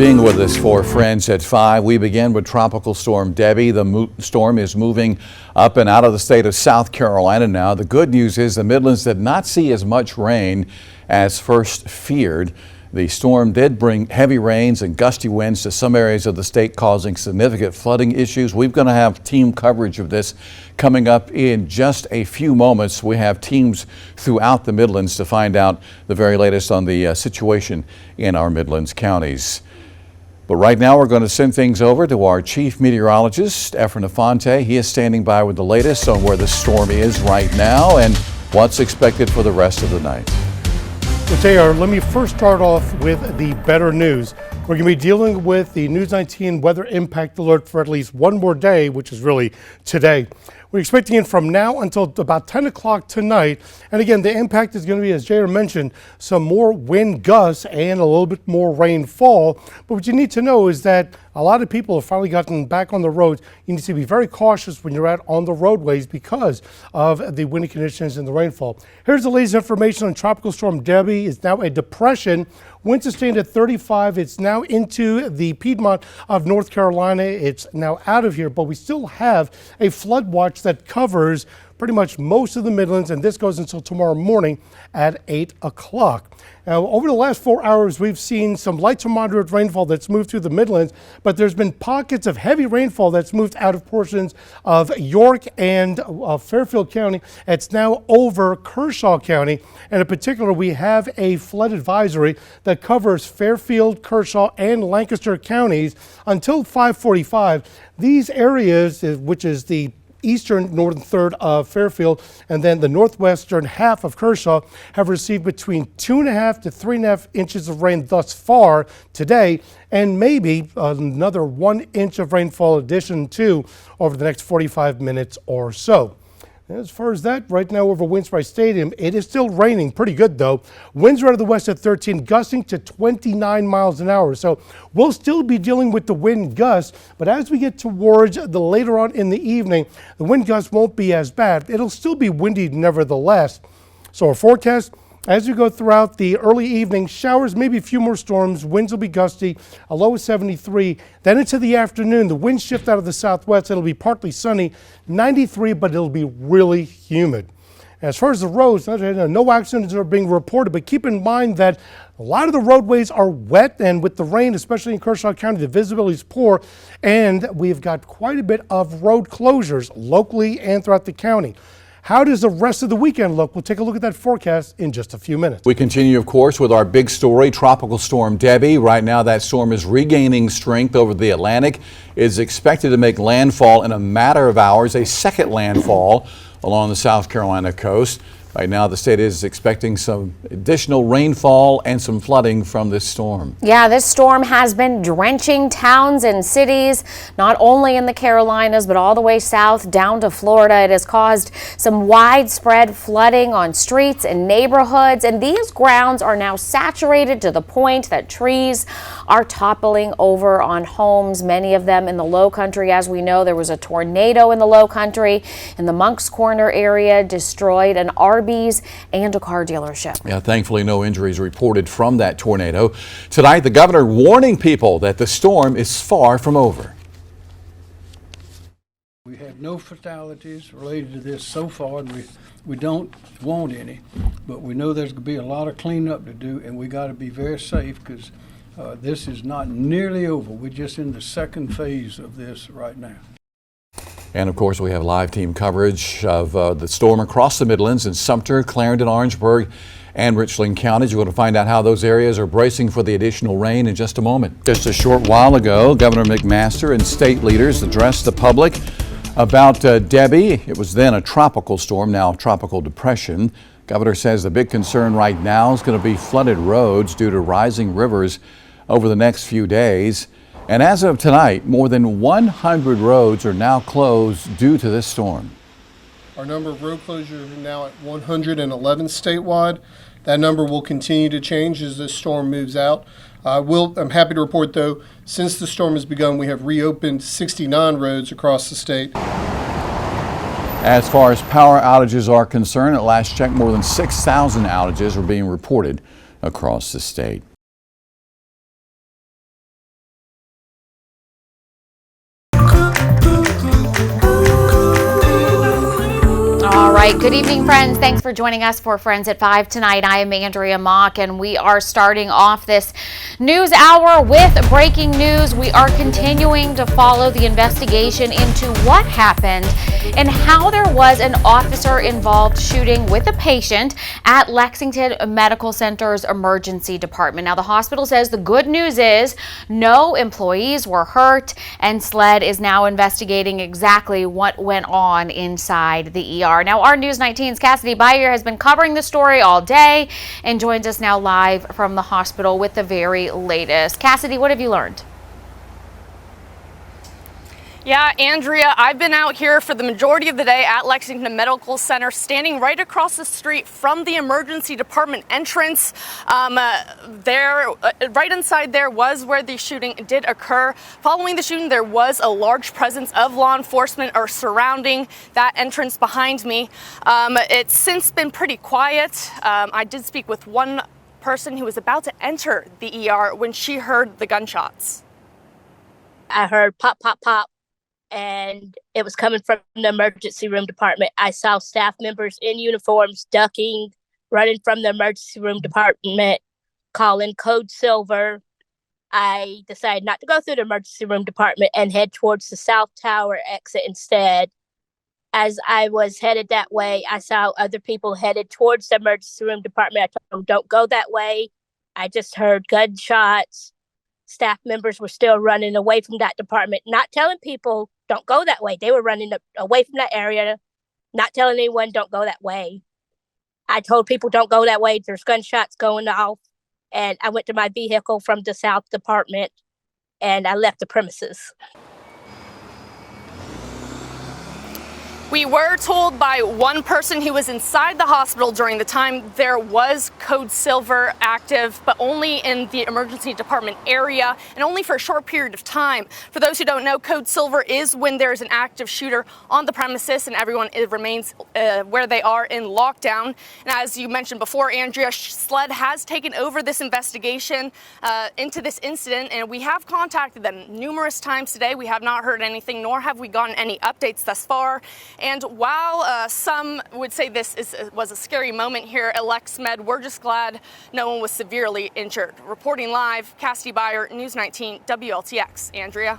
Being with us for Friends at 5, we begin with Tropical Storm Debbie. The storm is moving up and out of the state of South Carolina now. The good news is the Midlands did not see as much rain as first feared. The storm did bring heavy rains and gusty winds to some areas of the state, causing significant flooding issues. We're going to have team coverage of this coming up in just a few moments. We have teams throughout the Midlands to find out the very latest on the situation in our Midlands counties. But right now we're going to send things over to our chief meteorologist, Efren Afonte. He is standing by with the latest on where the storm is right now and what's expected for the rest of the night. Well, JR, let me first start off with the better news. We're going to be dealing with the News 19 weather impact alert for at least one more day, which is really today. We're expecting it from now until about 10 o'clock tonight. And again, the impact is going to be, as JR mentioned, some more wind gusts and a little bit more rainfall. But what you need to know is that a lot of people have finally gotten back on the roads. You need to be very cautious when you're out on the roadways because of the windy conditions and the rainfall. Here's the latest information on Tropical Storm Debbie. It's now a depression. Winds sustained at 35. It's now into the Piedmont of North Carolina. It's now out of here, but we still have a flood watch that covers pretty much most of the Midlands, and this goes until tomorrow morning at 8 o'clock. Now, over the last 4 hours, we've seen some light to moderate rainfall that's moved through the Midlands, but there's been pockets of heavy rainfall that's moved out of portions of York and Fairfield County. It's now over Kershaw County, and in particular, we have a flood advisory that covers Fairfield, Kershaw, and Lancaster counties until 5:45. These areas, which is the eastern northern third of Fairfield and then the northwestern half of Kershaw, have received between 2.5 to 3.5 inches of rain thus far today, and maybe another 1 inch of rainfall addition to over the next 45 minutes or so. As far as that, right now over Winspry Stadium, it is still raining pretty good though. Winds are out of the west at 13, gusting to 29 miles an hour. So we'll still be dealing with the wind gusts, but as we get towards the later on in the evening, the wind gusts won't be as bad. It'll still be windy nevertheless. So our forecast, as we go throughout the early evening, showers, maybe a few more storms, winds will be gusty, a low of 73. Then into the afternoon, the winds shift out of the southwest. It'll be partly sunny, 93, but it'll be really humid. As far as the roads, no accidents are being reported, but keep in mind that a lot of the roadways are wet, and with the rain, especially in Kershaw County, the visibility is poor, and we've got quite a bit of road closures locally and throughout the county. How does the rest of the weekend look? We'll take a look at that forecast in just a few minutes. We continue, of course, with our big story, Tropical Storm Debbie. Right now, that storm is regaining strength over the Atlantic. It's expected to make landfall in a matter of hours, a second landfall along the South Carolina coast. Right now, the state is expecting some additional rainfall and some flooding from this storm. Yeah, this storm has been drenching towns and cities, not only in the Carolinas, but all the way south down to Florida. It has caused some widespread flooding on streets and neighborhoods, and these grounds are now saturated to the point that trees are toppling over on homes, many of them in the low country. As we know, there was a tornado in the low country in the Moncks Corner area, destroyed an Arby's and a car dealership. Yeah, thankfully no injuries reported from that tornado. Tonight, the governor warning people that the storm is far from over. We had no fatalities related to this so far, and we don't want any, but we know there's going to be a lot of cleanup to do, and we got to be very safe because this is not nearly over. We're just in the second phase of this right now. And of course, we have live team coverage of the storm across the Midlands in Sumter, Clarendon, Orangeburg, and Richland counties. You're going to find out how those areas are bracing for the additional rain in just a moment. Just a short while ago, Governor McMaster and state leaders addressed the public about Debbie. It was then a tropical storm, now a tropical depression. Governor says the big concern right now is going to be flooded roads due to rising rivers over the next few days. And as of tonight, more than 100 roads are now closed due to this storm. Our number of road closures are now at 111 statewide. That number will continue to change as this storm moves out. I'm happy to report, though, since the storm has begun, we have reopened 69 roads across the state. As far as power outages are concerned, at last check, more than 6,000 outages are being reported across the state. right, good evening, friends. Thanks for joining us for Friends at 5 tonight. I am Andrea Mock, and we are starting off this news hour with breaking news. We are continuing to follow the investigation into what happened and how there was an officer-involved shooting with a patient at Lexington Medical Center's emergency department. Now, the hospital says the good news is no employees were hurt, and SLED is now investigating exactly what went on inside the ER. Now, our News 19's Cassidy Byer has been covering the story all day and joins us now live from the hospital with the very latest. Cassidy, what have you learned? Yeah, Andrea, I've been out here for the majority of the day at Lexington Medical Center, standing right across the street from the emergency department entrance. Right inside there was where the shooting did occur. Following the shooting, there was a large presence of law enforcement surrounding that entrance behind me. It's since been pretty quiet. I did speak with one person who was about to enter the ER when she heard the gunshots. I heard pop, pop, pop. And it was coming from the emergency room department. I saw staff members in uniforms ducking, running from the emergency room department, calling code silver. I decided not to go through the emergency room department and head towards the South Tower exit instead. As I was headed that way, I saw other people headed towards the emergency room department. I told them, don't go that way. I just heard gunshots. Staff members were still running away from that department, not telling people, don't go that way. They were running away from that area, not telling anyone, don't go that way. I told people, don't go that way. There's gunshots going off. And I went to my vehicle from the South Department and I left the premises. We were told by one person who was inside the hospital during the time there was code silver active, but only in the emergency department area and only for a short period of time. For those who don't know, code silver is when there's an active shooter on the premises and everyone remains where they are in lockdown. And as you mentioned before, Andrea, SLED has taken over this investigation into this incident, and we have contacted them numerous times today. We have not heard anything, nor have we gotten any updates thus far. And while some would say this was a scary moment here at LexMed, we're just glad no one was severely injured. Reporting live, Cassidy Byer, News 19, WLTX. Andrea.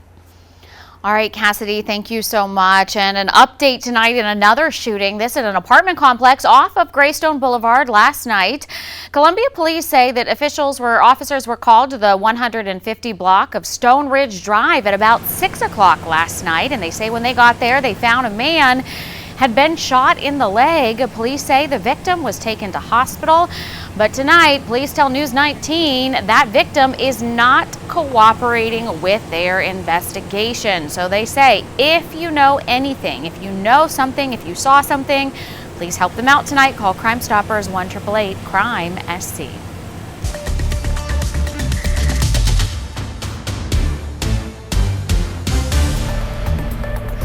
All right, Cassidy, thank you so much. And an update tonight in another shooting. This at an apartment complex off of Greystone Boulevard last night. Columbia police say that officers were called to the 150 block of Stone Ridge Drive at about 6 o'clock last night. And they say when they got there, they found a man had been shot in the leg. Police say the victim was taken to hospital. But tonight, police tell News 19 that victim is not cooperating with their investigation. So they say, if you know anything, if you know something, if you saw something, please help them out tonight. Call Crime Stoppers 1-888-CRIME-SC.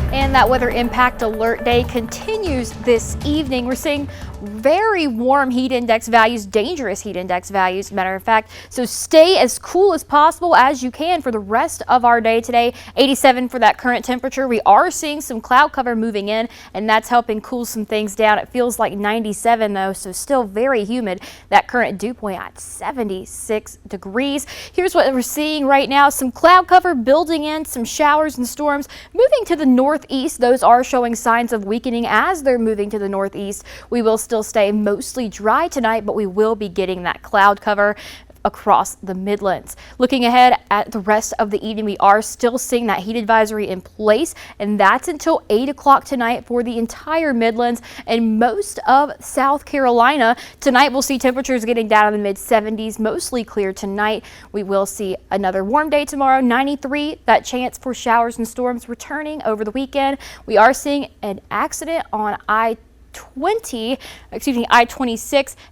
And that weather impact alert day continues this evening. We're seeing very warm heat index values, dangerous heat index values, matter of fact. So stay as cool as possible as you can for the rest of our day today. 87 for that current temperature. We are seeing some cloud cover moving in, and that's helping cool some things down. It feels like 97 though, so still very humid. That current dew point at 76 degrees. Here's what we're seeing right now. Some cloud cover building in, some showers and storms moving to the northeast. Those are showing signs of weakening as they're moving to the northeast. We will still stay mostly dry tonight, but we will be getting that cloud cover across the Midlands. Looking ahead at the rest of the evening, we are still seeing that heat advisory in place, and that's until 8 o'clock tonight for the entire Midlands and most of South Carolina. Tonight we'll see temperatures getting down in the mid 70s, mostly clear tonight. We will see another warm day tomorrow, 93. That chance for showers and storms returning over the weekend. We are seeing an accident on I-26,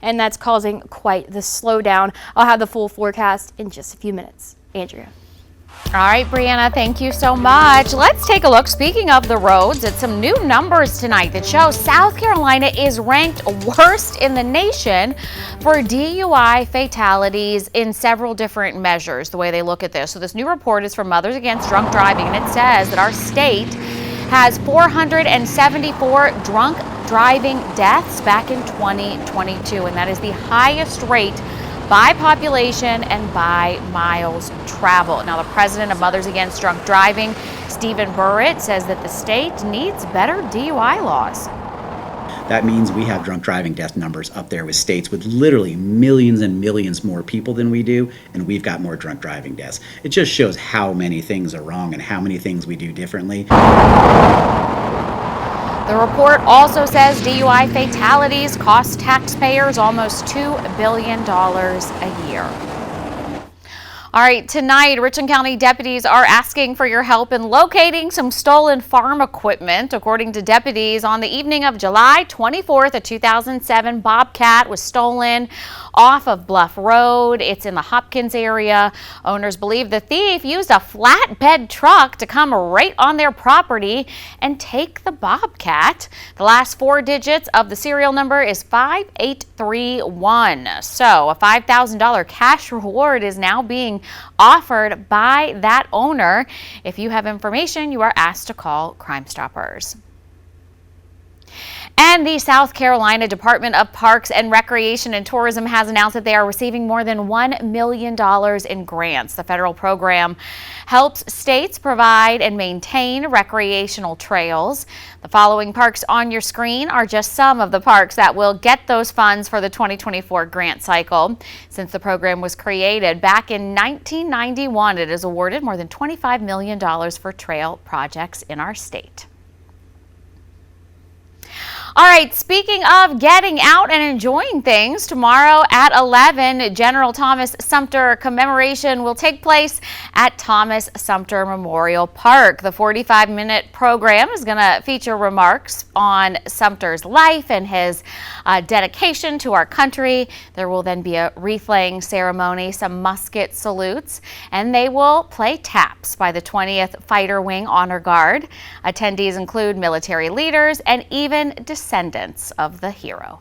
and that's causing quite the slowdown. I'll have the full forecast in just a few minutes. Andrea. All right, Brianna, thank you so much. Let's take a look, speaking of the roads, at some new numbers tonight that show South Carolina is ranked worst in the nation for DUI fatalities in several different measures, the way they look at this. So this new report is from Mothers Against Drunk Driving, and it says that our state has 474 drunk driving deaths back in 2022, and that is the highest rate by population and by miles traveled. Now, the president of Mothers Against Drunk Driving, Stephen Burritt, says that the state needs better DUI laws. That means we have drunk driving death numbers up there with states with literally millions and millions more people than we do, and we've got more drunk driving deaths. It just shows how many things are wrong and how many things we do differently. The report also says DUI fatalities cost taxpayers almost $2 billion a year. All right, tonight, Richland County deputies are asking for your help in locating some stolen farm equipment. According to deputies, on the evening of July 24th, a 2007 Bobcat was stolen off of Bluff Road. It's in the Hopkins area. Owners believe the thief used a flatbed truck to come right on their property and take the Bobcat. The last 4 digits of the serial number is 5831. So a $5,000 cash reward is now being offered by that owner. If you have information, you are asked to call Crime Stoppers. And the South Carolina Department of Parks and Recreation and Tourism has announced that they are receiving more than $1 million in grants. The federal program helps states provide and maintain recreational trails. The following parks on your screen are just some of the parks that will get those funds for the 2024 grant cycle. Since the program was created back in 1991, it has awarded more than $25 million for trail projects in our state. All right, speaking of getting out and enjoying things, tomorrow at 11, General Thomas Sumter commemoration will take place at Thomas Sumter Memorial Park. The 45-minute program is going to feature remarks on Sumter's life and his dedication to our country. There will then be a wreath-laying ceremony, some musket salutes, and they will play taps by the 20th Fighter Wing Honor Guard. Attendees include military leaders and even descendants of the hero.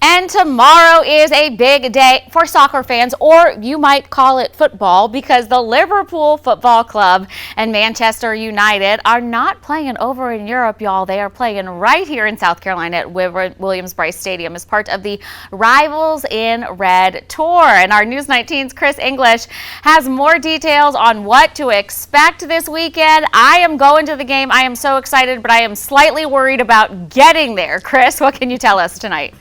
And tomorrow is a big day for soccer fans, or you might call it football, because the Liverpool Football Club and Manchester United are not playing over in Europe, y'all. They are playing right here in South Carolina at Williams-Brice Stadium as part of the Rivals in Red tour. And our News 19's Chris English has more details on what to expect this weekend. I am going to the game. I am so excited, but I am slightly worried about getting there. Chris, what can you tell us tonight?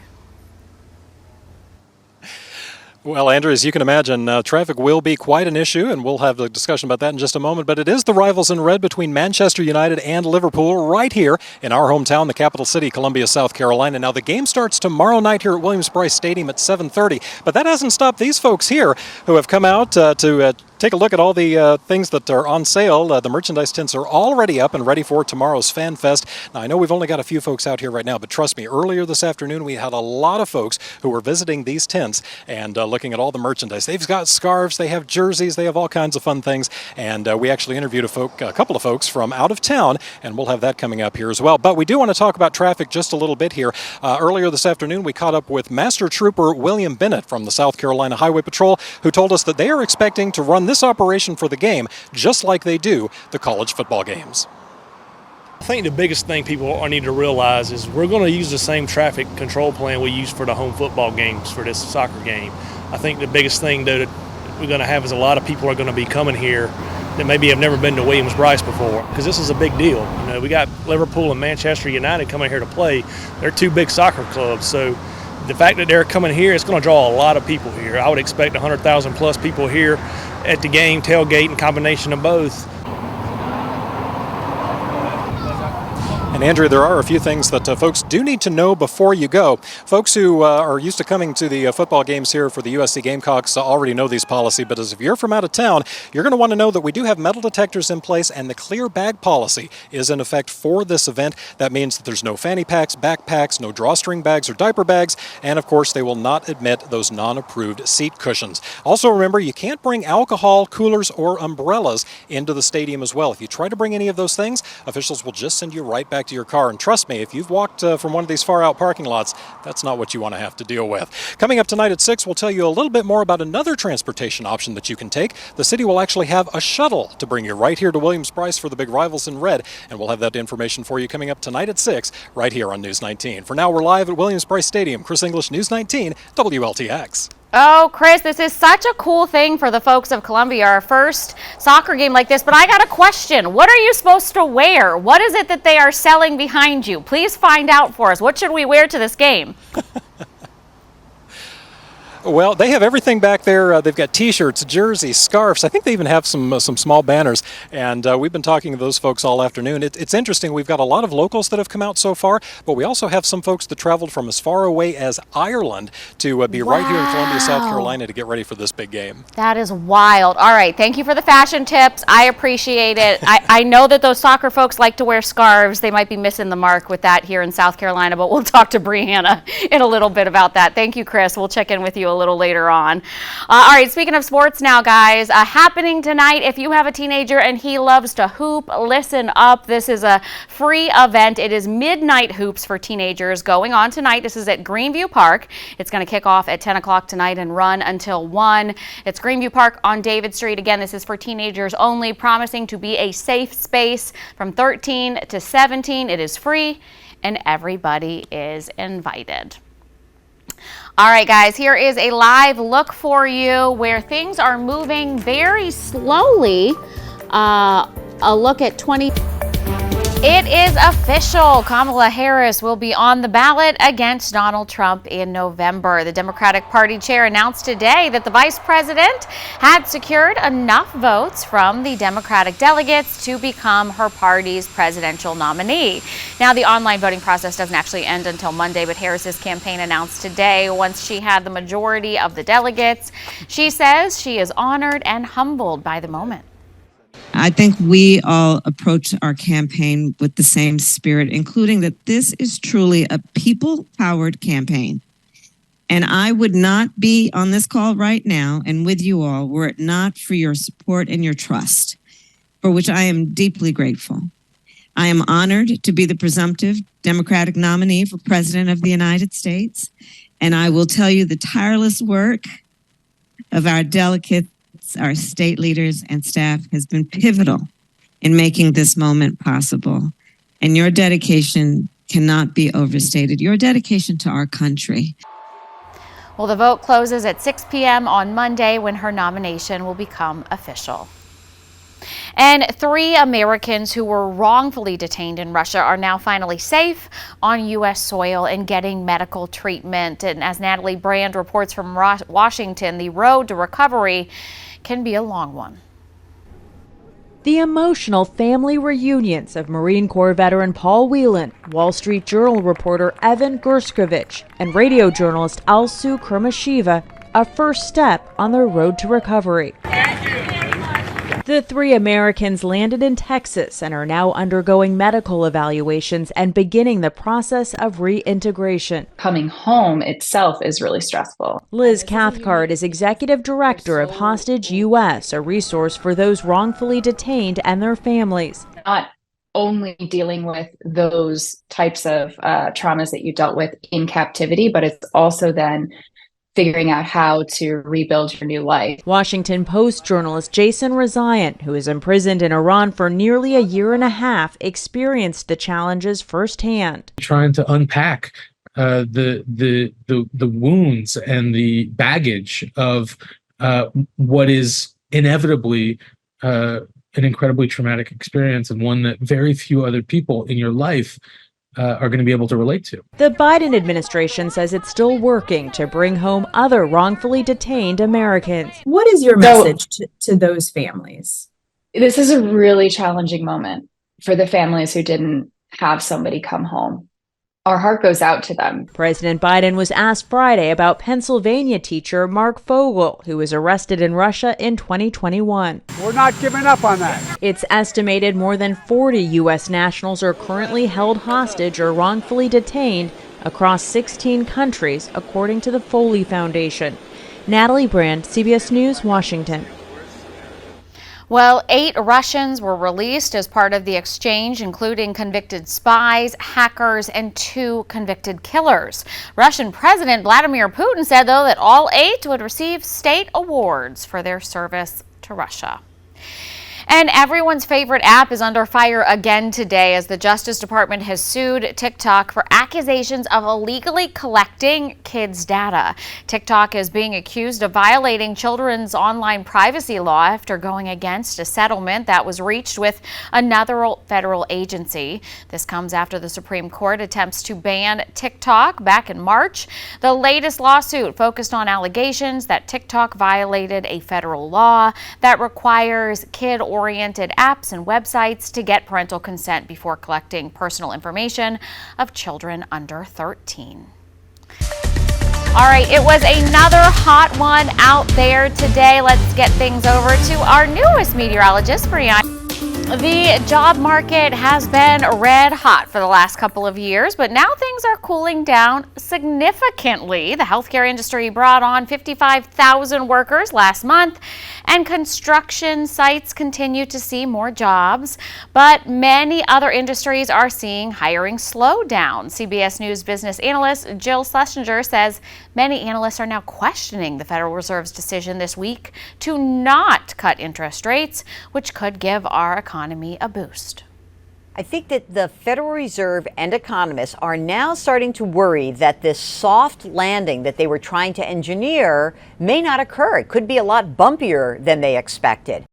Well, Andrew, as you can imagine, traffic will be quite an issue, and we'll have a discussion about that in just a moment. But it is the Rivals in Red between Manchester United and Liverpool right here in our hometown, the capital city, Columbia, South Carolina. Now, the game starts tomorrow night here at Williams-Brice Stadium at 7:30. But that hasn't stopped these folks here who have come out to take a look at all the things that are on sale. The merchandise tents are already up and ready for tomorrow's Fan Fest. Now, I know we've only got a few folks out here right now, but trust me, earlier this afternoon we had a lot of folks who were visiting these tents and looking at all the merchandise. They've got scarves, they have jerseys, they have all kinds of fun things. And we actually interviewed a couple of folks from out of town, and we'll have that coming up here as well. But we do want to talk about traffic just a little bit here. Earlier this afternoon, we caught up with Master Trooper William Bennett from the South Carolina Highway Patrol, who told us that they are expecting to run this operation for the game just like they do the college football games. I think the biggest thing people need to realize is we're going to use the same traffic control plan we use for the home football games for this soccer game. I think the biggest thing though that we're going to have is a lot of people are going to be coming here that maybe have never been to Williams-Brice before, because this is a big deal. You know, we got Liverpool and Manchester United coming here to play. They're two big soccer clubs, so the fact that they're coming here, it's going to draw a lot of people here. I would expect 100,000 plus people here at the game, tailgate, and combination of both. And Andrew, there are a few things that folks do need to know before you go. Folks who are used to coming to the football games here for the USC Gamecocks already know these policy, but as if you're from out of town, you're going to want to know that we do have metal detectors in place, and the clear bag policy is in effect for this event. That means that there's no fanny packs, backpacks, no drawstring bags or diaper bags, and of course they will not admit those non-approved seat cushions. Also remember, you can't bring alcohol, coolers, or umbrellas into the stadium as well. If you try to bring any of those things, officials will just send you right back to to your car. And trust me, if you've walked from one of these far out parking lots, that's not what you want to have to deal with. Coming up tonight at 6, we'll tell you a little bit more about another transportation option that you can take. The city will actually have a shuttle to bring you right here to Williams-Brice for the big Rivals in Red. And we'll have that information for you coming up tonight at 6 right here on News 19. For now, we're live at Williams-Brice Stadium. Chris English, News 19, WLTX. Oh, Chris, this is such a cool thing for the folks of Columbia, our first soccer game like this. But I got a question. What are you supposed to wear? What is it that they are selling behind you? Please find out for us. What should we wear to this game? Well, they have everything back there. They've got T-shirts, jerseys, scarves. I think they even have some small banners. And we've been talking to those folks all afternoon. It's interesting. We've got a lot of locals that have come out so far, but we also have some folks that traveled from as far away as Ireland to be right here in Columbia, South Carolina to get ready for this big game. That is wild. All right. Thank you for the fashion tips. I appreciate it. I know that those soccer folks like to wear scarves. They might be missing the mark with that here in South Carolina, but we'll talk to Brianna in a little bit about that. Thank you, Chris. We'll check in with you a little later on. All right, speaking of sports now, guys, happening tonight. If you have a teenager and he loves to hoop, listen up. This is a free event. It is Midnight Hoops for teenagers going on tonight. This is at Greenview Park. It's going to kick off at 10 o'clock tonight and run until 1. It's Greenview Park on David Street. Again, this is for teenagers only, promising to be a safe space from 13 to 17. It is free and everybody is invited. All right, guys, here is a live look for you where things are moving very slowly. A look at 20. It is official. Kamala Harris will be on the ballot against Donald Trump in November. The Democratic Party chair announced today that the vice president had secured enough votes from the Democratic delegates to become her party's presidential nominee. Now, the online voting process doesn't actually end until Monday, but Harris's campaign announced today once she had the majority of the delegates. She says she is honored and humbled by the moment. I think we all approach our campaign with the same spirit, including that this is truly a people-powered campaign. And I would not be on this call right now and with you all were it not for your support and your trust, for which I am deeply grateful. I am honored to be the presumptive Democratic nominee for President of the United States, and I will tell you the tireless work of our delegates, our state leaders and staff has been pivotal in making this moment possible. And your dedication cannot be overstated. Your dedication to our country. Well, the vote closes at 6 p.m. on Monday when her nomination will become official. And 3 Americans who were wrongfully detained in Russia are now finally safe on U.S. soil and getting medical treatment. And as Natalie Brand reports from Washington, the road to recovery can be a long one. The emotional family reunions of Marine Corps veteran Paul Whelan, Wall Street Journal reporter Evan Gerskovich, and radio journalist Alsu Kurmashiva, a first step on their road to recovery. The 3 Americans landed in Texas and are now undergoing medical evaluations and beginning the process of reintegration. Coming home itself is really stressful. Liz Cathcart is executive director of Hostage US, a resource for those wrongfully detained and their families. Not only dealing with those types of traumas that you dealt with in captivity, but it's also then figuring out how to rebuild your new life. Washington Post journalist Jason Rezaian, who is imprisoned in Iran for nearly a year and a half, experienced the challenges firsthand. Trying to unpack the wounds and the baggage of what is inevitably an incredibly traumatic experience, and one that very few other people in your life are going to be able to relate to. The Biden administration says it's still working to bring home other wrongfully detained Americans. What is your message to those families? This is a really challenging moment for the families who didn't have somebody come home. Our heart goes out to them. President Biden was asked Friday about Pennsylvania teacher Mark Fogel, who was arrested in Russia in 2021. We're not giving up on that. It's estimated more than 40 U.S. nationals are currently held hostage or wrongfully detained across 16 countries, according to the Foley Foundation. Natalie Brand, CBS News, Washington. Well, 8 Russians were released as part of the exchange, including convicted spies, hackers, and 2 convicted killers. Russian President Vladimir Putin said, though, that all 8 would receive state awards for their service to Russia. And everyone's favorite app is under fire again today as the Justice Department has sued TikTok for accusations of illegally collecting kids' data. TikTok is being accused of violating children's online privacy law after going against a settlement that was reached with another federal agency. This comes after the Supreme Court attempts to ban TikTok back in March. The latest lawsuit focused on allegations that TikTok violated a federal law that requires kid-oriented apps and websites to get parental consent before collecting personal information of children under 13. All right, it was another hot one out there today. Let's get things over to our newest meteorologist, Brianna. The job market has been red hot for the last couple of years, but now things are cooling down significantly. The healthcare industry brought on 55,000 workers last month, and construction sites continue to see more jobs. But many other industries are seeing hiring slow down. CBS News business analyst Jill Schlesinger says many analysts are now questioning the Federal Reserve's decision this week to not cut interest rates, which could give our economy a boost. I think that the Federal Reserve and economists are now starting to worry that this soft landing that they were trying to engineer may not occur. It could be a lot bumpier than they expected.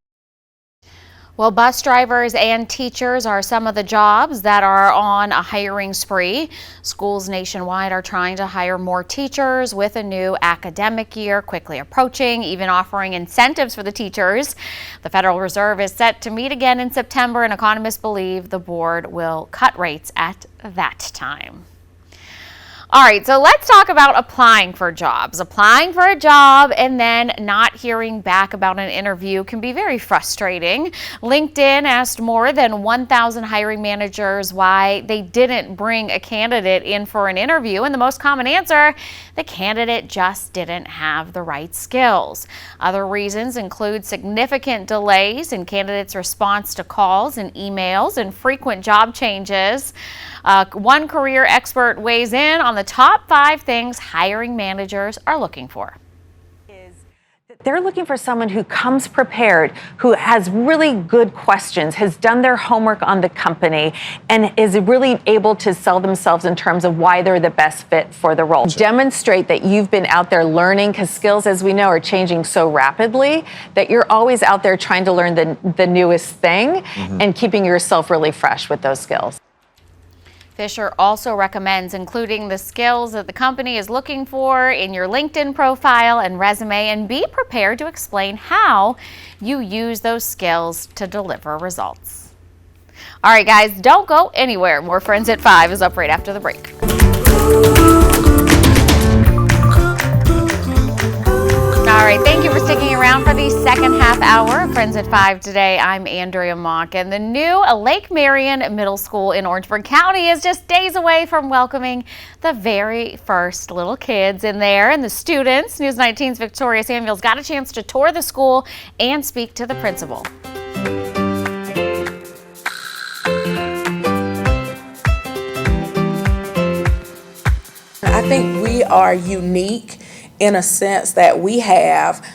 Well, bus drivers and teachers are some of the jobs that are on a hiring spree. Schools nationwide are trying to hire more teachers with a new academic year quickly approaching, even offering incentives for the teachers. The Federal Reserve is set to meet again in September, and economists believe the board will cut rates at that time. All right, so let's talk about applying for jobs. Applying for a job and then not hearing back about an interview can be very frustrating. LinkedIn asked more than 1,000 hiring managers why they didn't bring a candidate in for an interview, and the most common answer, the candidate just didn't have the right skills. Other reasons include significant delays in candidates' response to calls and emails and frequent job changes. One career expert weighs in on the top 5 things hiring managers are looking for. They're looking for someone who comes prepared, who has really good questions, has done their homework on the company, and is really able to sell themselves in terms of why they're the best fit for the role. Demonstrate that you've been out there learning, because skills, as we know, are changing so rapidly that you're always out there trying to learn the newest thing and keeping yourself really fresh with those skills. Fisher also recommends including the skills that the company is looking for in your LinkedIn profile and resume, and be prepared to explain how you use those skills to deliver results. All right, guys, don't go anywhere. More Friends at 5 is up right after the break. All right, thank you for sticking around for the second half hour of Friends at 5 today. I'm Andrea Mock, and the new Lake Marion Middle School in Orangeburg County is just days away from welcoming the very first little kids in there and the students. News 19's Victoria Samuels got a chance to tour the school and speak to the principal. I think we are unique in a sense that we have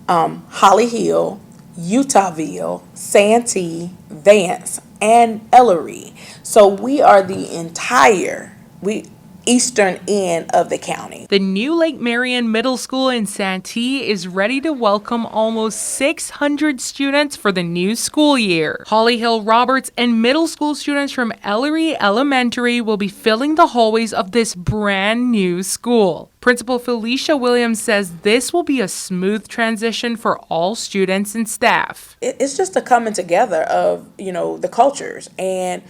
Holly Hill, Utahville, Santee, Vance, and Ellery. So we are the entire eastern end of the county. The new Lake Marion Middle School in Santee is ready to welcome almost 600 students for the new school year. Holly Hill Roberts and middle school students from Ellery Elementary will be filling the hallways of this brand new school. Principal Felicia Williams says this will be a smooth transition for all students and staff. It's just a coming together of, the cultures, and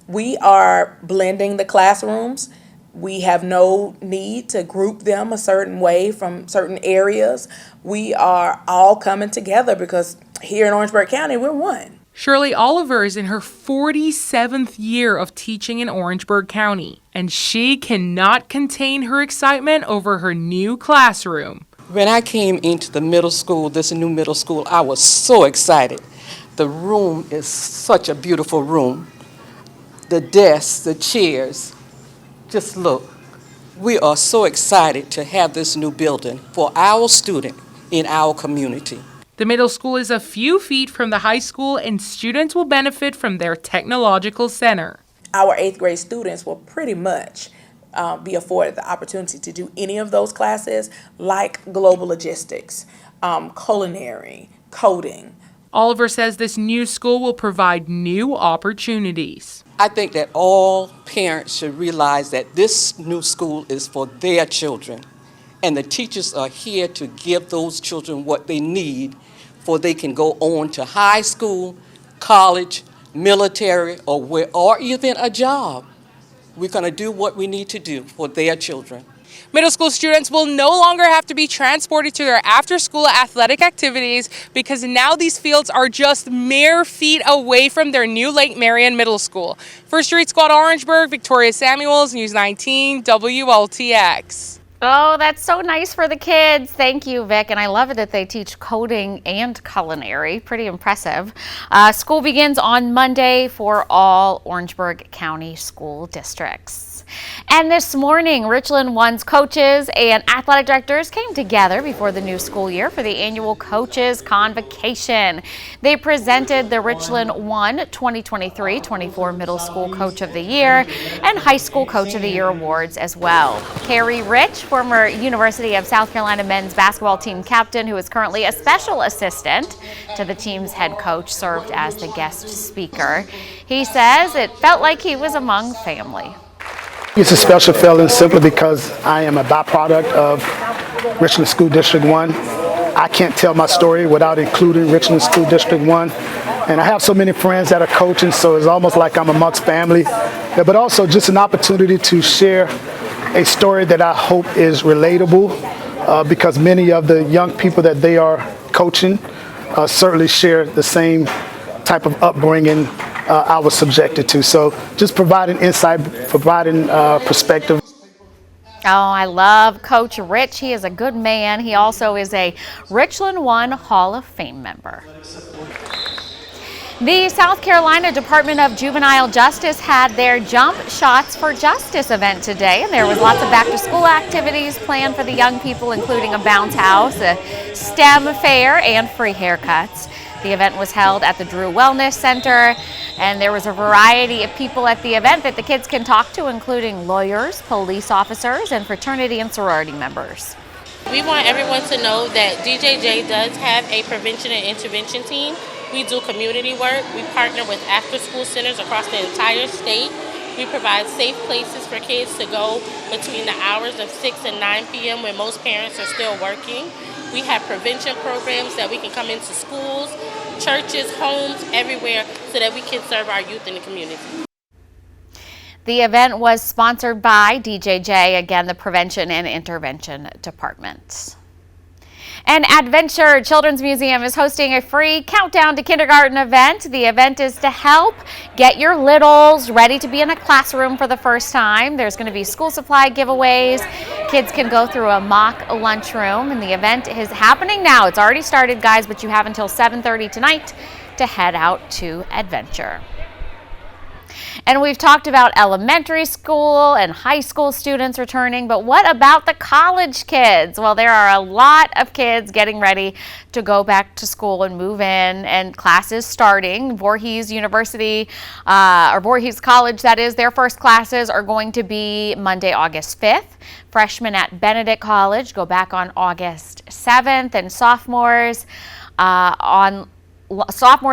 we are blending the classrooms. We have no need to group them a certain way from certain areas. We are all coming together because here in Orangeburg County, we're one. Shirley Oliver is in her 47th year of teaching in Orangeburg County, and she cannot contain her excitement over her new classroom. When I came into the middle school, this new middle school, I was so excited The room is such a beautiful room. The desks, the chairs, just look. We are so excited to have this new building for our student in our community. The middle school is a few feet from the high school, and students will benefit from their technological center. Our 8th grade students will pretty much be afforded the opportunity to do any of those classes, like global logistics, culinary, coding. Oliver says this new school will provide new opportunities. I think that all parents should realize that this new school is for their children, and the teachers are here to give those children what they need for they can go on to high school, college, military, or even a job. We're going to do what we need to do for their children. Middle school students will no longer have to be transported to their after-school athletic activities because now these fields are just mere feet away from their new Lake Marion Middle School. For Street Squad Orangeburg, Victoria Samuels, News 19, WLTX. Oh, that's so nice for the kids. Thank you, Vic. And I love it that they teach coding and culinary. Pretty impressive. School begins on Monday for all Orangeburg County school districts. And this morning, Richland One's coaches and athletic directors came together before the new school year for the annual Coaches Convocation. They presented the Richland One 2023-24 Middle School Coach of the Year and High School Coach of the Year awards as well. Carrie Rich, former University of South Carolina men's basketball team captain, who is currently a special assistant to the team's head coach, served as the guest speaker. He says it felt like he was among family. It's a special feeling simply because I am a byproduct of Richland School District 1. I can't tell my story without including Richland School District 1. And I have so many friends that are coaching, so it's almost like I'm amongst family. But also just an opportunity to share a story that I hope is relatable because many of the young people that they are coaching certainly share the same type of upbringing I was subjected to. So just providing insight, providing perspective. Oh, I love Coach Rich. He is a good man. He also is a Richland One Hall of Fame member. The South Carolina Department of Juvenile Justice had their Jump Shots for Justice event today, and there was lots of back-to-school activities planned for the young people, including a bounce house, a STEM fair, and free haircuts. The event was held at the Drew Wellness Center, and there was a variety of people at the event that the kids can talk to, including lawyers, police officers, and fraternity and sorority members. We want everyone to know that DJJ does have a prevention and intervention team. We do community work. We partner with after-school centers across the entire state. We provide safe places for kids to go between the hours of 6 and 9 p.m. when most parents are still working. We have prevention programs that we can come into schools, churches, homes, everywhere, so that we can serve our youth in the community. The event was sponsored by DJJ, again, the Prevention and Intervention Department. And Adventure Children's Museum is hosting a free Countdown to Kindergarten event. The event is to help get your littles ready to be in a classroom for the first time. There's going to be school supply giveaways. Kids can go through a mock lunchroom, and the event is happening now. It's already started, guys, but you have until 7:30 tonight to head out to Adventure. And we've talked about elementary school and high school students returning, but what about the college kids? Well, there are a lot of kids getting ready to go back to school and move in, and classes starting. Voorhees University, or Voorhees College, that is, their first classes are going to be Monday, August 5th. Freshmen at Benedict College go back on August 7th, and sophomores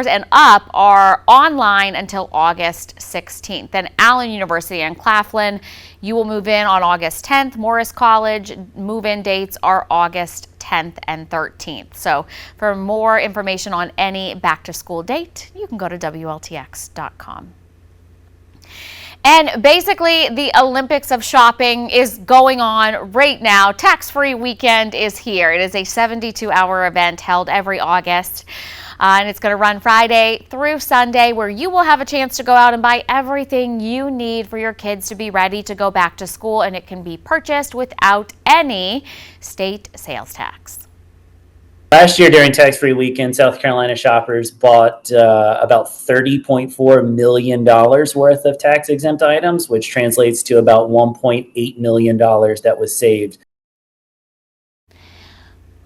and up are online until August 16th. Then Allen University and Claflin, you will move in on August 10th. Morris College, move-in dates are August 10th and 13th. So for more information on any back-to-school date, you can go to WLTX.com. And basically, the Olympics of shopping is going on right now. Tax-free weekend is here. It is a 72-hour event held every August. And it's going to run Friday through Sunday, where you will have a chance to go out and buy everything you need for your kids to be ready to go back to school, and it can be purchased without any state sales tax. Last year during tax-free weekend, South Carolina shoppers bought about $30.4 million worth of tax-exempt items, which translates to about $1.8 million that was saved.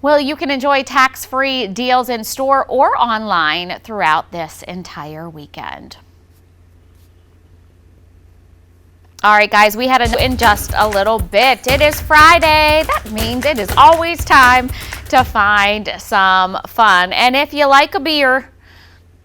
Well, you can enjoy tax-free deals in store or online throughout this entire weekend. All right, guys, we had in just a little bit. It is Friday. That means it is always time to find some fun. And if you like a beer,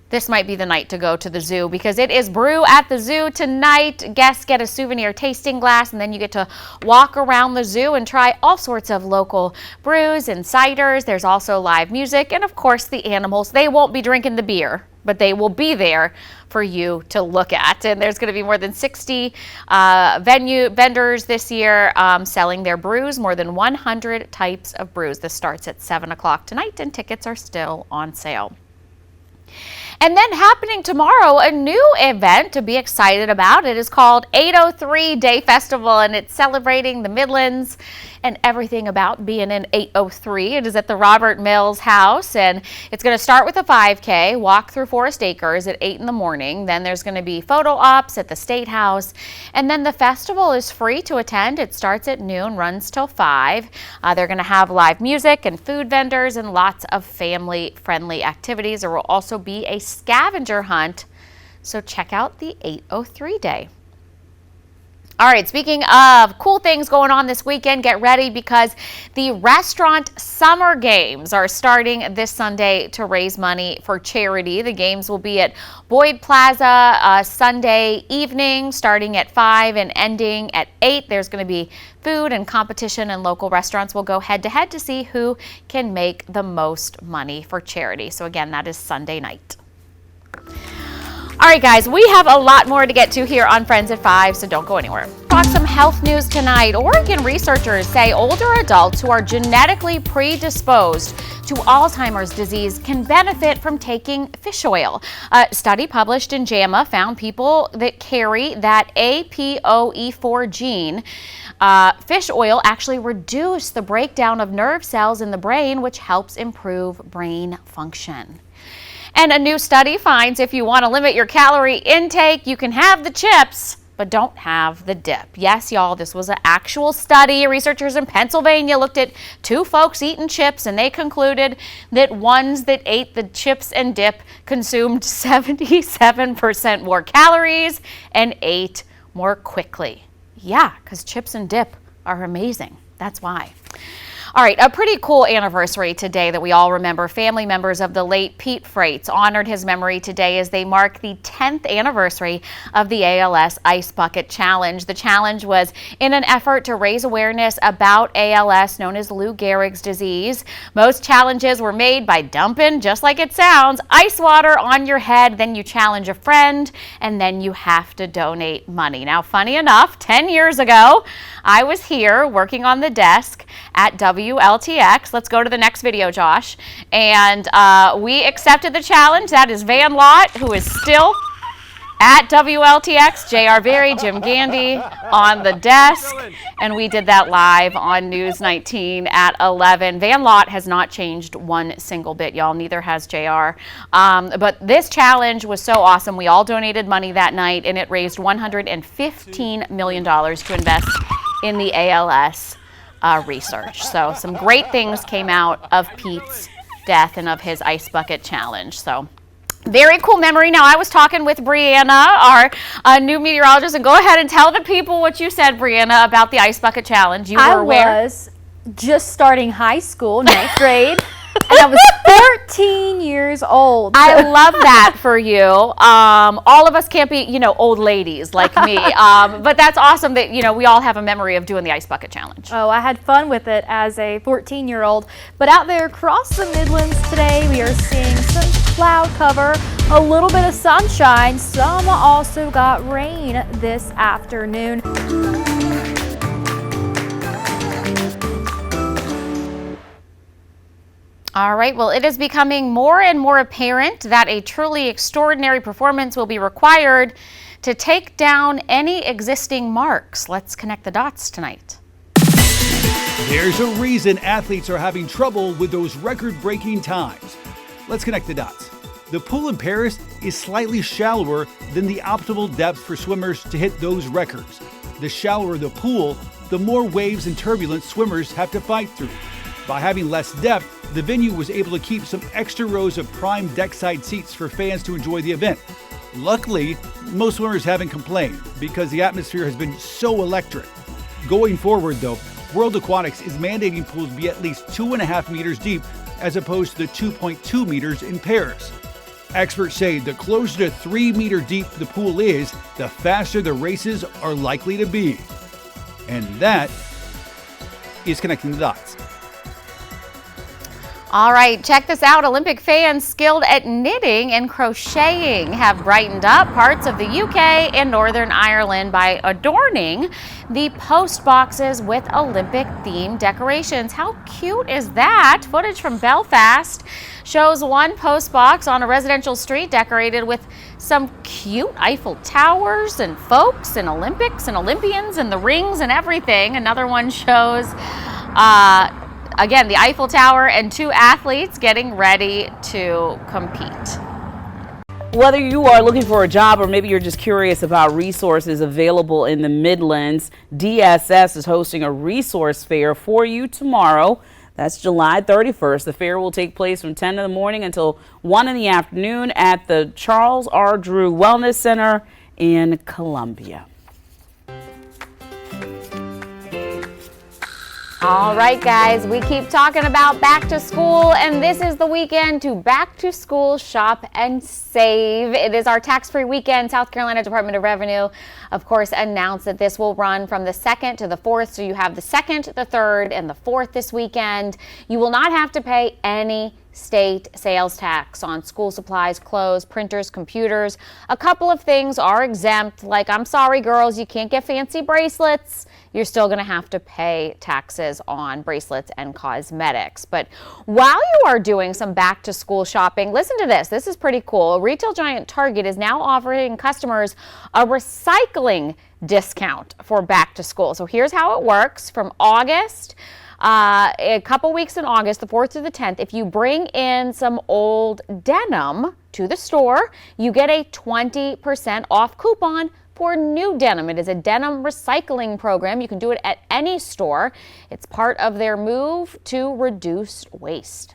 this might be the night to go to the zoo because it is Brew at the Zoo tonight. Guests get a souvenir tasting glass, and then you get to walk around the zoo and try all sorts of local brews and ciders. There's also live music, and of course the animals. They won't be drinking the beer, but they will be there for you to look at. And there's going to be more than 60 vendors this year selling their brews, more than 100 types of brews. This starts at 7 o'clock tonight, and tickets are still on sale. And then happening tomorrow, a new event to be excited about. It is called 803 Day Festival, and it's celebrating the Midlands and everything about being in 803. It is at the Robert Mills House, and it's going to start with a 5K, walk through Forest Acres at 8 in the morning. Then there's going to be photo ops at the State House, and then the festival is free to attend. It starts at noon, runs till 5. They're going to have live music and food vendors and lots of family-friendly activities. There will also be a scavenger hunt, so check out the 803 Day. All right, speaking of cool things going on this weekend, get ready because the restaurant summer games are starting this Sunday to raise money for charity. The games will be at Boyd Plaza Sunday evening, starting at 5 and ending at 8. There's going to be food and competition, and local restaurants will go head-to-head to see who can make the most money for charity. So again, that is Sunday night. All right, guys, we have a lot more to get to here on Friends at 5, so don't go anywhere. Talk some health news tonight. Oregon researchers say older adults who are genetically predisposed to Alzheimer's disease can benefit from taking fish oil. A study published in JAMA found people that carry that APOE4 gene. Fish oil actually reduce the breakdown of nerve cells in the brain, which helps improve brain function. And a new study finds if you want to limit your calorie intake, you can have the chips, but don't have the dip. Yes, y'all, this was an actual study. Researchers in Pennsylvania looked at 2 folks eating chips, and they concluded that ones that ate the chips and dip consumed 77% more calories and ate more quickly. Yeah, because chips and dip are amazing. That's why. All right, a pretty cool anniversary today that we all remember. Family members of the late Pete Frates honored his memory today as they mark the 10th anniversary of the ALS Ice Bucket Challenge. The challenge was in an effort to raise awareness about ALS, known as Lou Gehrig's disease. Most challenges were made by dumping, just like it sounds, ice water on your head. Then you challenge a friend, and then you have to donate money. Now, funny enough, 10 years ago, I was here working on the desk at WLTX. Let's go to the next video, Josh. And we accepted the challenge. That is Van Lott, who is still at WLTX, J.R. Berry, Jim Gandy on the desk. And we did that live on News 19 at 11. Van Lott has not changed one single bit, y'all. Neither has J.R. But this challenge was so awesome. We all donated money that night, and it raised $115 million to invest in the ALS research. So some great things came out of Pete's death and of his ice bucket challenge. So very cool memory. Now, I was talking with Brianna, our new meteorologist, and go ahead and tell the people what you said, Brianna, about the ice bucket challenge. You were aware? I was just starting high school, 9th grade. And I was 13 years old. I love that for you. All of us can't be, old ladies like me. But that's awesome that, we all have a memory of doing the Ice Bucket Challenge. Oh, I had fun with it as a 14-year-old. But out there across the Midlands today, we are seeing some cloud cover, a little bit of sunshine. Some also got rain this afternoon. All right, well, it is becoming more and more apparent that a truly extraordinary performance will be required to take down any existing marks. Let's connect the dots tonight. There's a reason athletes are having trouble with those record-breaking times. Let's connect the dots. The pool in Paris is slightly shallower than the optimal depth for swimmers to hit those records. The shallower the pool, the more waves and turbulence swimmers have to fight through. By having less depth, the venue was able to keep some extra rows of prime deckside seats for fans to enjoy the event. Luckily, most swimmers haven't complained because the atmosphere has been so electric. Going forward, though, World Aquatics is mandating pools be at least 2.5 meters deep as opposed to the 2.2 meters in Paris. Experts say the closer to 3 meter deep the pool is, the faster the races are likely to be. And that is connecting the dots. All right, check this out. Olympic fans skilled at knitting and crocheting have brightened up parts of the UK and Northern Ireland by adorning the post boxes with Olympic-themed decorations. How cute is that? Footage from Belfast shows one post box on a residential street decorated with some cute Eiffel Towers and folks and Olympics and Olympians and the rings and everything. Another one shows again, the Eiffel Tower and two athletes getting ready to compete. Whether you are looking for a job or maybe you're just curious about resources available in the Midlands, DSS is hosting a resource fair for you tomorrow. That's July 31st. The fair will take place from 10 in the morning until 1 in the afternoon at the Charles R. Drew Wellness Center in Columbia. All right, guys, we keep talking about back to school, and this is the weekend to back to school shop and save. It is our tax-free weekend. South Carolina Department of Revenue, of course, announced that this will run from the 2nd to the 4th. So you have the 2nd, the 3rd, and the 4th this weekend. You will not have to pay any state sales tax on school supplies, clothes, printers, computers. A couple of things are exempt, like, I'm sorry, girls, you can't get fancy bracelets. You're still going to have to pay taxes on bracelets and cosmetics. But while you are doing some back to school shopping, listen to this. This is pretty cool. Retail giant Target is now offering customers a recycling discount for back to school. So here's how it works. From August, a couple weeks in August, the 4th to the 10th, if you bring in some old denim to the store, you get a 20% off coupon for new denim. It is a denim recycling program. You can do it at any store. It's part of their move to reduce waste.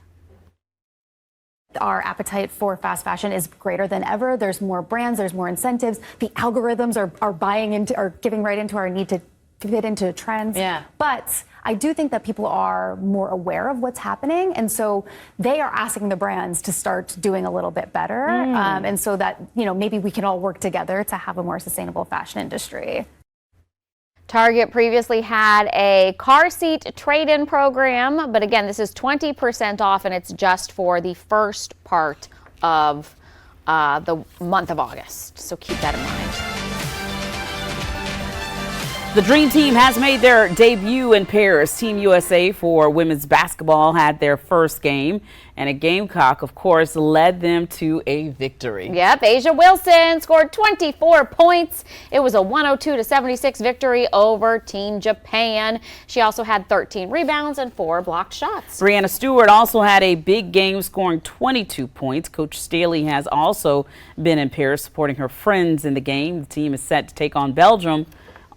Our appetite for fast fashion is greater than ever. There's more brands, there's more incentives. The algorithms are buying into, are giving right into our need to fit into trends. Yeah. But I do think that people are more aware of what's happening, and so they are asking the brands to start doing a little bit better, and so that, you know, maybe we can all work together to have a more sustainable fashion industry. Target previously had a car seat trade-in program, but again, this is 20% off, and it's just for the first part of the month of August. So keep that in mind. The Dream Team has made their debut in Paris. Team USA for women's basketball had their first game, and a Gamecock, of course, led them to a victory. Yep, Asia Wilson scored 24 points. It was a 102-76 victory over Team Japan. She also had 13 rebounds and 4 blocked shots. Brianna Stewart also had a big game, scoring 22 points. Coach Staley has also been in Paris supporting her friends in the game. The team is set to take on Belgium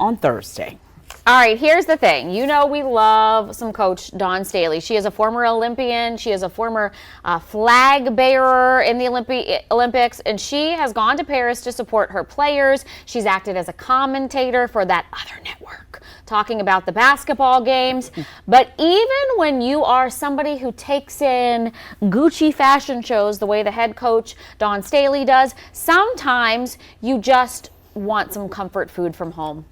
on Thursday. All right, here's the thing. You know we love some Coach Dawn Staley. She is a former Olympian. She is a former flag bearer in the Olympics, and she has gone to Paris to support her players. She's acted as a commentator for that other network, talking about the basketball games. But even when you are somebody who takes in Gucci fashion shows the way the head coach Dawn Staley does, sometimes you just want some comfort food from home.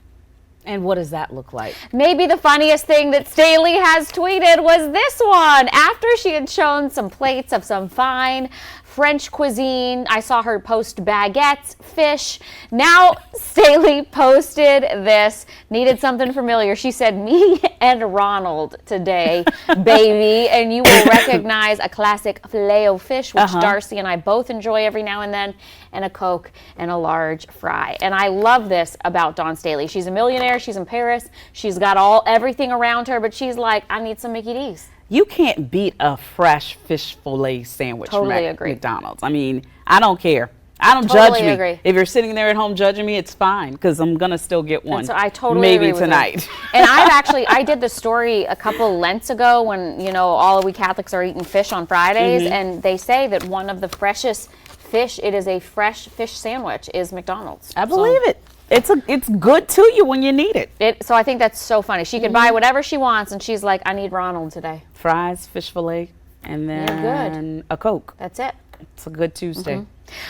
And what does that look like? Maybe the funniest thing that Staley has tweeted was this one. After she had shown some plates of some fine French cuisine. I saw her post baguettes, fish. Now Staley posted this, needed something familiar. She said, me and Ronald today, baby. And you will recognize a classic Filet-O-Fish, which Darcy and I both enjoy every now and then, and a Coke and a large fry. And I love this about Dawn Staley. She's a millionaire. She's in Paris. She's got everything around her, but she's like, I need some Mickey D's. You can't beat a fresh fish fillet sandwich from McDonald's. I mean, I don't care. I don't judge me. Agree. If you're sitting there at home judging me, it's fine, because I'm going to still get one. So I totally maybe agree with tonight. you. And I did the story a couple Lents ago when, all of we Catholics are eating fish on Fridays, and they say that one of the freshest fish, it is a fresh fish sandwich, is McDonald's. I believe it. It's good to you when you need it. So I think that's so funny. She can buy whatever she wants, and she's like, I need Ronald today. Fries, fish fillet, and then a Coke. That's it. It's a good Tuesday.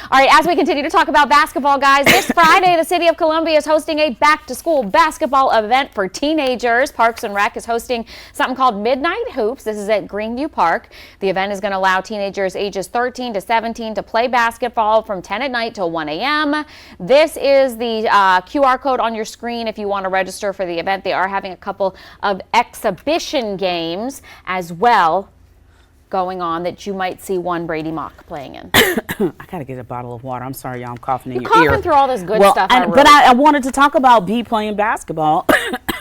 All right, as we continue to talk about basketball, guys, this Friday, the City of Columbia is hosting a back-to-school basketball event for teenagers. Parks and Rec is hosting something called Midnight Hoops. This is at Greenview Park. The event is going to allow teenagers ages 13 to 17 to play basketball from 10 at night till 1 a.m. This is the QR code on your screen if you want to register for the event. They are having a couple of exhibition games as well going on that you might see one Brady Mock playing in. I gotta get a bottle of water. I'm sorry, y'all. I'm coughing in You're your ear. coughing through all this good stuff. But I wanted to talk about B playing basketball.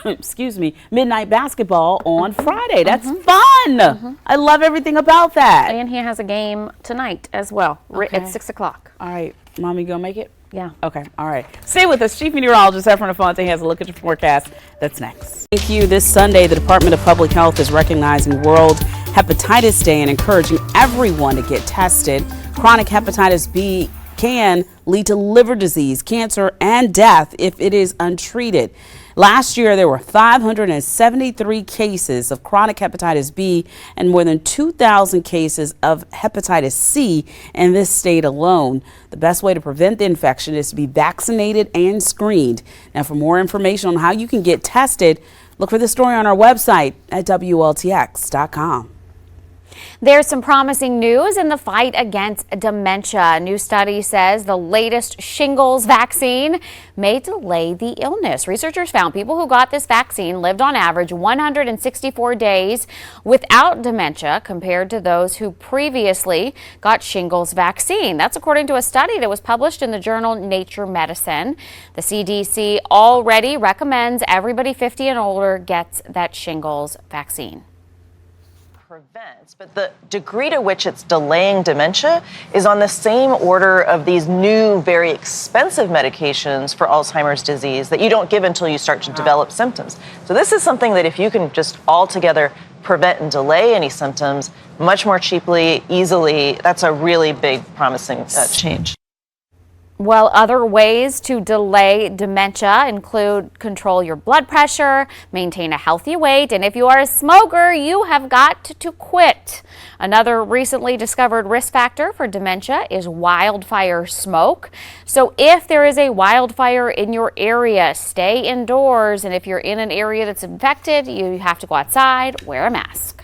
Excuse me, midnight basketball on Friday. That's fun. I love everything about that. And he has a game tonight as well at 6 o'clock. All right, Mommy, gonna make it? Yeah. Okay, all right. Stay with us. Chief Meteorologist Efren Afonte has a look at your forecast. That's next. Thank you. This Sunday, the Department of Public Health is recognizing World Hepatitis Day and encouraging everyone to get tested. Chronic hepatitis B can lead to liver disease, cancer, and death if it is untreated. Last year, there were 573 cases of chronic hepatitis B and more than 2,000 cases of hepatitis C in this state alone. The best way to prevent the infection is to be vaccinated and screened. Now, for more information on how you can get tested, look for the story on our website at WLTX.com. There's some promising news in the fight against dementia. A new study says the latest shingles vaccine may delay the illness. Researchers found people who got this vaccine lived on average 164 days without dementia compared to those who previously got shingles vaccine. That's according to a study that was published in the journal Nature Medicine. The CDC already recommends everybody 50 and older gets that shingles vaccine. Prevents, but the degree to which it's delaying dementia is on the same order of these new, very expensive medications for Alzheimer's disease that you don't give until you start to develop symptoms. So this is something that if you can just altogether prevent and delay any symptoms much more cheaply, easily, that's a really big, promising change. Well, other ways to delay dementia include control your blood pressure, maintain a healthy weight, and if you are a smoker, you have got to quit. Another recently discovered risk factor for dementia is wildfire smoke. So if there is a wildfire in your area, stay indoors, and if you're in an area that's infected, you have to go outside, wear a mask.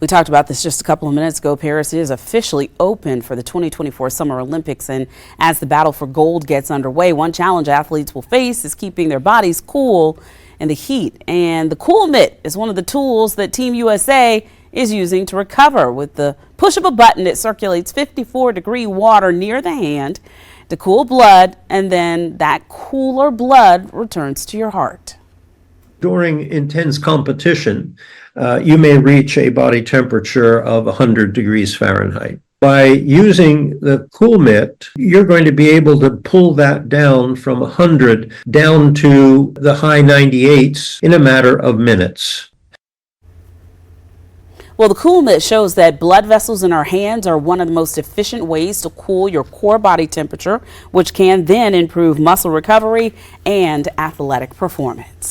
We talked about this just a couple of minutes ago. Paris is officially open for the 2024 Summer Olympics, and as the battle for gold gets underway, one challenge athletes will face is keeping their bodies cool in the heat. And the Cool Mitt is one of the tools that Team USA is using to recover. With the push of a button, it circulates 54-degree water near the hand to cool blood, and then that cooler blood returns to your heart. During intense competition, you may reach a body temperature of 100 degrees Fahrenheit. By using the Cool Mitt, you're going to be able to pull that down from 100 down to the high 98s in a matter of minutes. Well, the Cool Mitt shows that blood vessels in our hands are one of the most efficient ways to cool your core body temperature, which can then improve muscle recovery and athletic performance.